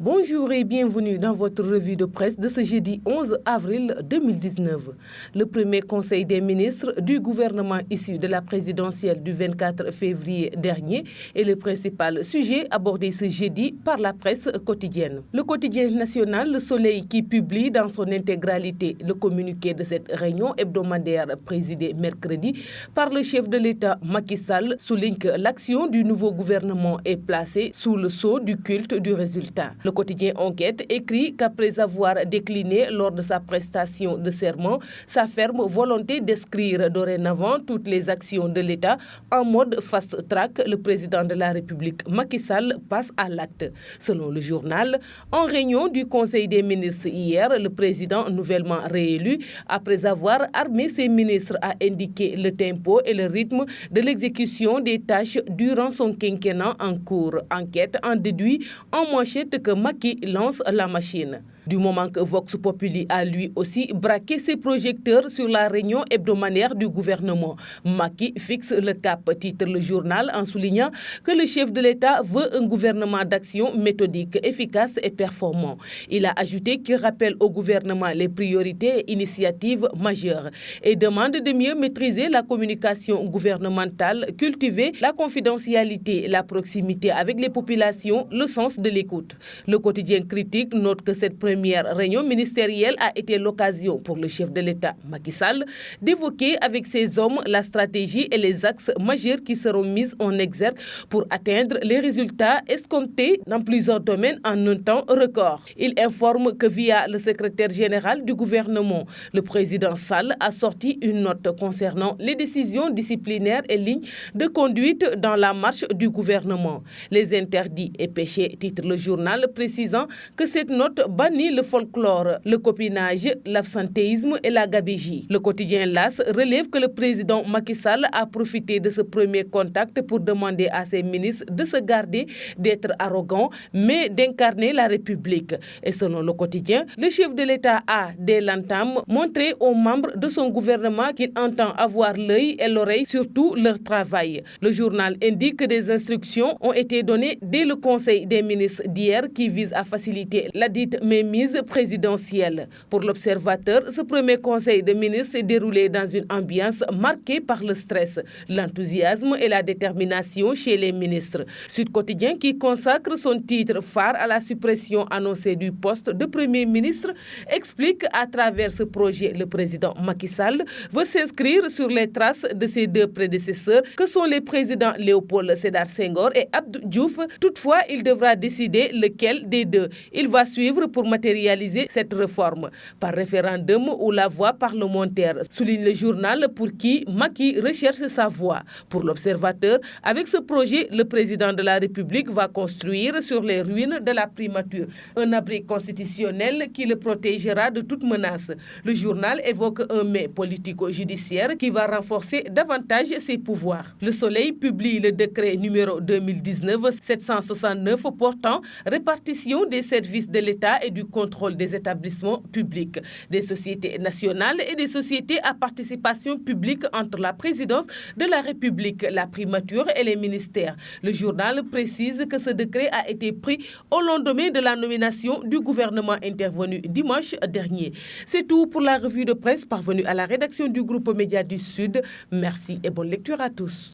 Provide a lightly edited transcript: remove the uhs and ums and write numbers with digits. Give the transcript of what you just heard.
Bonjour et bienvenue dans votre revue de presse de ce jeudi 11 avril 2019. Le premier conseil des ministres du gouvernement issu de la présidentielle du 24 février dernier est le principal sujet abordé ce jeudi par la presse quotidienne. Le quotidien national Le Soleil, qui publie dans son intégralité le communiqué de cette réunion hebdomadaire présidée mercredi par le chef de l'État Macky Sall, souligne que l'action du nouveau gouvernement est placée sous le sceau du culte du résultat. Le quotidien Enquête écrit qu'après avoir décliné lors de sa prestation de serment sa ferme volonté d'inscrire dorénavant toutes les actions de l'État en mode fast-track, le président de la République Macky Sall passe à l'acte. Selon le journal, en réunion du Conseil des ministres hier, le président nouvellement réélu, après avoir armé ses ministres, a indiqué le tempo et le rythme de l'exécution des tâches durant son quinquennat en cours. Enquête en déduit en manchette que Macky lance la machine. Du moment que Vox Populi a lui aussi braqué ses projecteurs sur la réunion hebdomadaire du gouvernement, Macky fixe le cap, titre le journal en soulignant que le chef de l'État veut un gouvernement d'action méthodique, efficace et performant. Il a ajouté qu'il rappelle au gouvernement les priorités et initiatives majeures et demande de mieux maîtriser la communication gouvernementale, cultiver la confidentialité, la proximité avec les populations, le sens de l'écoute. Le quotidien Critique note que cette première réunion ministérielle a été l'occasion pour le chef de l'État Macky Sall d'évoquer avec ses hommes la stratégie et les axes majeurs qui seront mis en exergue pour atteindre les résultats escomptés dans plusieurs domaines en un temps record. Il informe que via le secrétaire général du gouvernement, le président Sall a sorti une note concernant les décisions disciplinaires et lignes de conduite dans la marche du gouvernement. Les interdits et péchés, titre le journal, précisant que cette note bannit le folklore, le copinage, l'absentéisme et la gabegie. Le quotidien LAS relève que le président Macky Sall a profité de ce premier contact pour demander à ses ministres de se garder d'être arrogants, mais d'incarner la République. Et selon le quotidien, le chef de l'État a, dès l'entame, montré aux membres de son gouvernement qu'il entend avoir l'œil et l'oreille sur tout leur travail. Le journal indique que des instructions ont été données dès le Conseil des ministres d'hier qui vise à faciliter la dite mainmise présidentielle. Pour l'Observateur, ce premier conseil de ministres s'est déroulé dans une ambiance marquée par le stress, l'enthousiasme et la détermination chez les ministres. Sud Quotidien, qui consacre son titre phare à la suppression annoncée du poste de Premier ministre, explique à travers ce projet le président Macky Sall veut s'inscrire sur les traces de ses deux prédécesseurs que sont les présidents Léopold Sédar Senghor et Abdou Diouf. Toutefois, il devra décider lequel des deux il va suivre pour matérialiser cette réforme, par référendum ou la voie parlementaire, souligne le journal, pour qui Macky recherche sa voie. Pour l'Observateur, avec ce projet, le président de la République va construire sur les ruines de la primature un abri constitutionnel qui le protégera de toute menace. Le journal évoque un mais politico-judiciaire qui va renforcer davantage ses pouvoirs. Le Soleil publie le décret numéro 2019-769 portant répartition des services de l'État et du contrôle des établissements publics, des sociétés nationales et des sociétés à participation publique entre la présidence de la République, la primature et les ministères. Le journal précise que ce décret a été pris au lendemain de la nomination du gouvernement intervenu dimanche dernier. C'est tout pour la revue de presse parvenue à la rédaction du groupe Média du Sud. Merci et bonne lecture à tous.